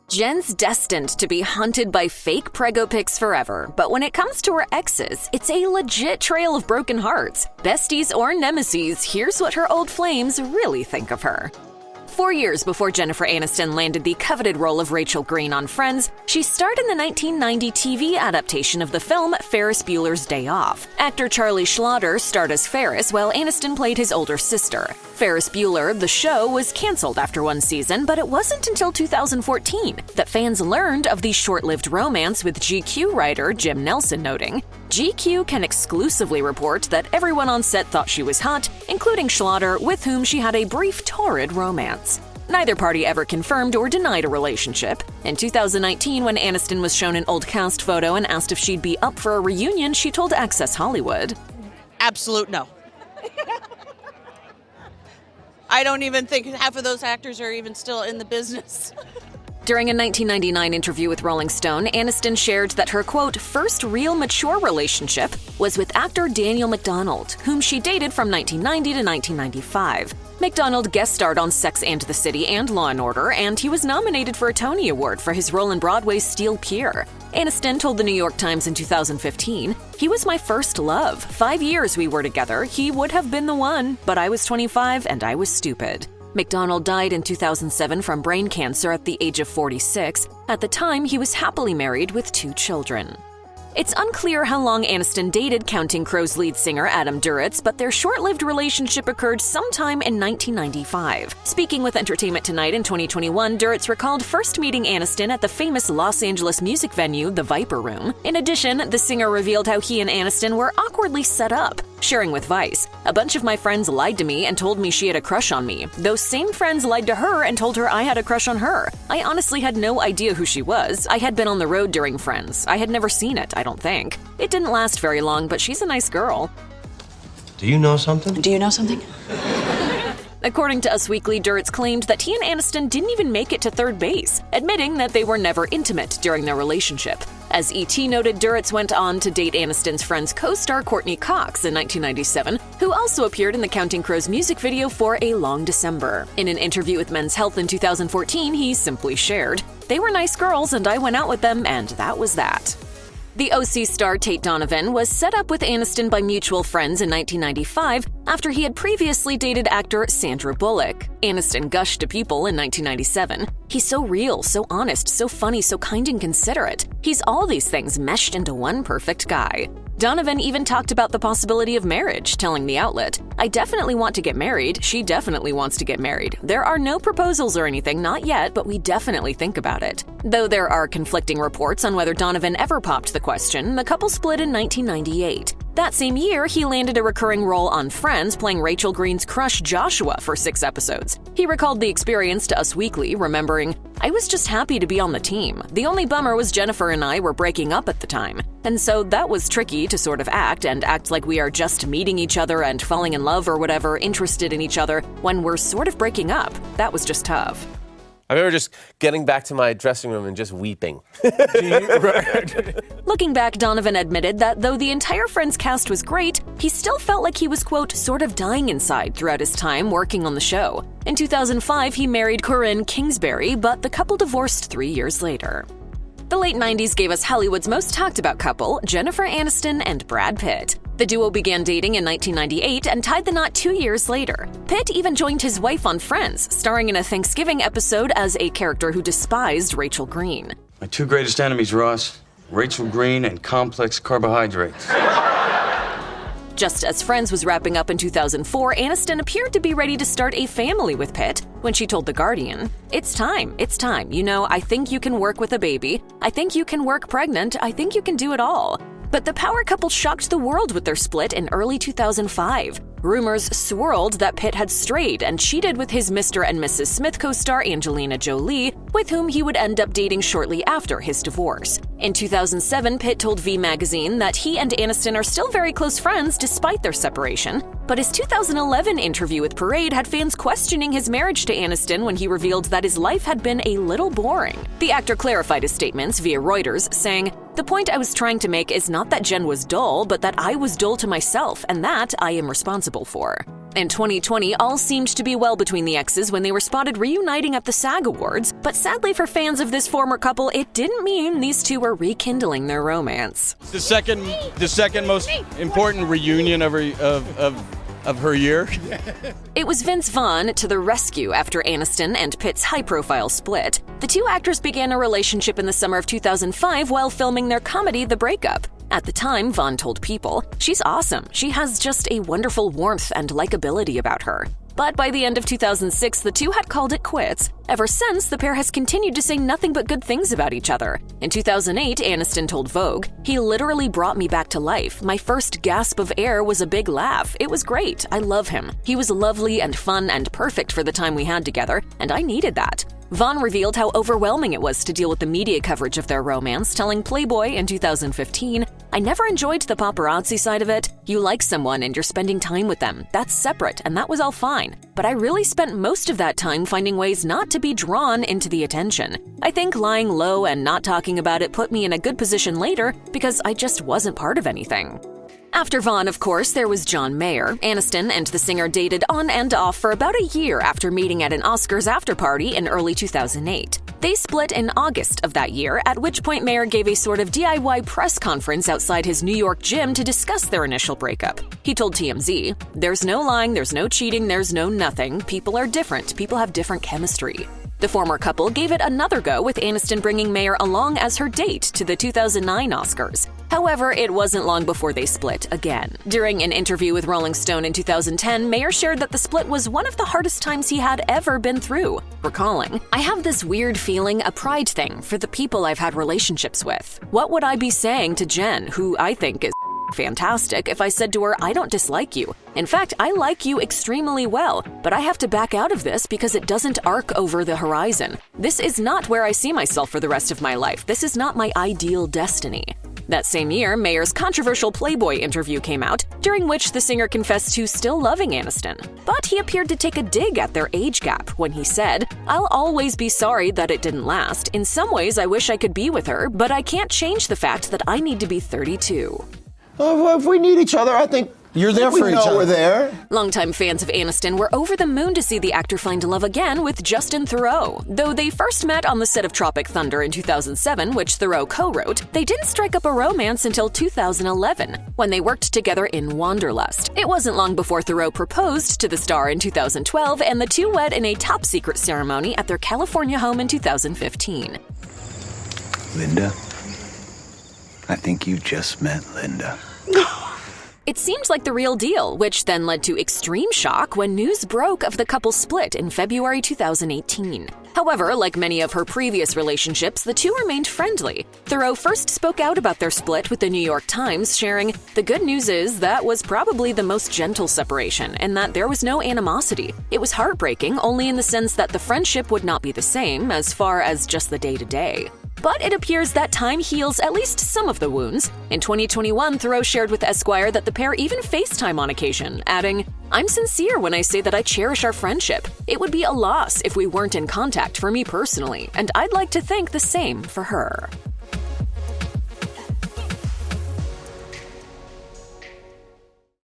Jen's destined to be haunted by fake preggo pics forever, but when it comes to her exes, it's a legit trail of broken hearts. Besties or nemeses, here's what her old flames really think of her. 4 years before Jennifer Aniston landed the coveted role of Rachel Green on Friends, she starred in the 1990 TV adaptation of the film Ferris Bueller's Day Off. Actor Charlie Schlatter starred as Ferris, while Aniston played his older sister. Ferris Bueller, the show, was canceled after one season, but it wasn't until 2014 that fans learned of the short-lived romance, with GQ writer Jim Nelson noting, "GQ can exclusively report that everyone on set thought she was hot, including Schlatter, with whom she had a brief torrid romance." Neither party ever confirmed or denied a relationship. In 2019, when Aniston was shown an old cast photo and asked if she'd be up for a reunion, she told Access Hollywood, "Absolute no." I don't even think half of those actors are even still in the business. During a 1999 interview with Rolling Stone, Aniston shared that her, quote, first real mature relationship was with actor Daniel McDonald, whom she dated from 1990 to 1995. McDonald guest starred on Sex and the City and Law & Order, and he was nominated for a Tony Award for his role in Broadway's Steel Pier. Aniston told the New York Times in 2015, "He was my first love. 5 years we were together. He would have been the one, but I was 25 and I was stupid." McDonald died in 2007 from brain cancer at the age of 46. At the time, he was happily married with 2 children. It's unclear how long Aniston dated Counting Crows lead singer Adam Duritz, but their short-lived relationship occurred sometime in 1995. Speaking with Entertainment Tonight in 2021, Duritz recalled first meeting Aniston at the famous Los Angeles music venue, the Viper Room. In addition, the singer revealed how he and Aniston were awkwardly set up. Sharing with Vice, "A bunch of my friends lied to me and told me she had a crush on me. Those same friends lied to her and told her I had a crush on her. I honestly had no idea who she was. I had been on the road during Friends. I had never seen it, I don't think. It didn't last very long, but she's a nice girl." Do you know something? Do you know something? According to Us Weekly, Duritz claimed that he and Aniston didn't even make it to third base, admitting that they were never intimate during their relationship. As ET noted, Duritz went on to date Aniston's Friends co-star Courtney Cox in 1997, who also appeared in the Counting Crows music video For a Long December. In an interview with Men's Health in 2014, he simply shared, "They were nice girls and I went out with them and that was that." The OC star Tate Donovan was set up with Aniston by mutual friends in 1995 after he had previously dated actor Sandra Bullock. Aniston gushed to people in 1997. "He's so real, so honest, so funny, so kind and considerate. He's all these things meshed into one perfect guy." Donovan even talked about the possibility of marriage, telling the outlet, "I definitely want to get married. She definitely wants to get married. There are no proposals or anything, not yet, but we definitely think about it." Though there are conflicting reports on whether Donovan ever popped the question, the couple split in 1998. That same year, he landed a recurring role on Friends, playing Rachel Green's crush Joshua for 6 episodes. He recalled the experience to Us Weekly, remembering, "I was just happy to be on the team. The only bummer was Jennifer and I were breaking up at the time. And so that was tricky to sort of act like we are just meeting each other and falling in love or whatever, interested in each other, when we're sort of breaking up. That was just tough." I remember just getting back to my dressing room and just weeping. Looking back, Donovan admitted that though the entire Friends cast was great, he still felt like he was, quote, sort of dying inside throughout his time working on the show. In 2005, he married Corinne Kingsbury, but the couple divorced 3 years later. The late 90s gave us Hollywood's most talked about couple, Jennifer Aniston and Brad Pitt. The duo began dating in 1998 and tied the knot 2 years later. Pitt even joined his wife on Friends, starring in a Thanksgiving episode as a character who despised Rachel Green. "My 2 greatest enemies, Ross, Rachel Green and complex carbohydrates." Just as Friends was wrapping up in 2004, Aniston appeared to be ready to start a family with Pitt when she told The Guardian, it's time. You know, I think you can work with a baby. I think you can work pregnant. I think you can do it all." But the power couple shocked the world with their split in early 2005. Rumors swirled that Pitt had strayed and cheated with his Mr. and Mrs. Smith co-star Angelina Jolie, with whom he would end up dating shortly after his divorce. In 2007, Pitt told V Magazine that he and Aniston are still very close friends despite their separation, but his 2011 interview with Parade had fans questioning his marriage to Aniston when he revealed that his life had been a little boring. The actor clarified his statements via Reuters, saying, "The point I was trying to make is not that Jen was dull, but that I was dull to myself, and that I am responsible for." In 2020, all seemed to be well between the exes when they were spotted reuniting at the SAG Awards, but sadly for fans of this former couple, it didn't mean these two were rekindling their romance. The second most important reunion of her year. It was Vince Vaughn to the rescue after Aniston and Pitt's high-profile split. The two actors began a relationship in the summer of 2005 while filming their comedy The Breakup. At the time, Vaughn told People, "She's awesome. She has just a wonderful warmth and likability about her." But by the end of 2006, the two had called it quits. Ever since, the pair has continued to say nothing but good things about each other. In 2008, Aniston told Vogue, "He literally brought me back to life. My first gasp of air was a big laugh. It was great. I love him. He was lovely and fun and perfect for the time we had together, and I needed that." Vaughn revealed how overwhelming it was to deal with the media coverage of their romance, telling Playboy in 2015, "I never enjoyed the paparazzi side of it. You like someone and you're spending time with them. That's separate, and that was all fine. But I really spent most of that time finding ways not to be drawn into the attention. I think lying low and not talking about it put me in a good position later because I just wasn't part of anything." After Vaughn, of course, there was John Mayer. Aniston and the singer dated on and off for about a year after meeting at an Oscars after-party in early 2008. They split in August of that year, at which point Mayer gave a sort of DIY press conference outside his New York gym to discuss their initial breakup. He told TMZ, "There's no lying, there's no cheating, there's no nothing. People are different. People have different chemistry." The former couple gave it another go, with Aniston bringing Mayer along as her date to the 2009 Oscars. However, it wasn't long before they split again. During an interview with Rolling Stone in 2010, Mayer shared that the split was one of the hardest times he had ever been through, recalling, "I have this weird feeling, a pride thing, for the people I've had relationships with. What would I be saying to Jen, who I think is fantastic, if I said to her, I don't dislike you. In fact, I like you extremely well, but I have to back out of this because it doesn't arc over the horizon. This is not where I see myself for the rest of my life. This is not my ideal destiny." That same year, Mayer's controversial Playboy interview came out, during which the singer confessed to still loving Aniston. But he appeared to take a dig at their age gap when he said, "I'll always be sorry that it didn't last. In some ways, I wish I could be with her, but I can't change the fact that I need to be 32. If we need each other, I think you're there for each other. We're there. Longtime fans of Aniston were over the moon to see the actor find love again with Justin Theroux. Though they first met on the set of Tropic Thunder in 2007, which Theroux co-wrote, they didn't strike up a romance until 2011, when they worked together in Wanderlust. It wasn't long before Theroux proposed to the star in 2012, and the two wed in a top-secret ceremony at their California home in 2015. Linda, I think you just met Linda. It seemed like the real deal, which then led to extreme shock when news broke of the couple's split in February 2018. However, like many of her previous relationships, the two remained friendly. Theroux first spoke out about their split with the New York Times, sharing, "The good news is that was probably the most gentle separation, and that there was no animosity. It was heartbreaking only in the sense that the friendship would not be the same as far as just the day-to-day." But it appears that time heals at least some of the wounds. In 2021, Theroux shared with Esquire that the pair even FaceTime on occasion, adding, "I'm sincere when I say that I cherish our friendship. It would be a loss if we weren't in contact for me personally, and I'd like to think the same for her."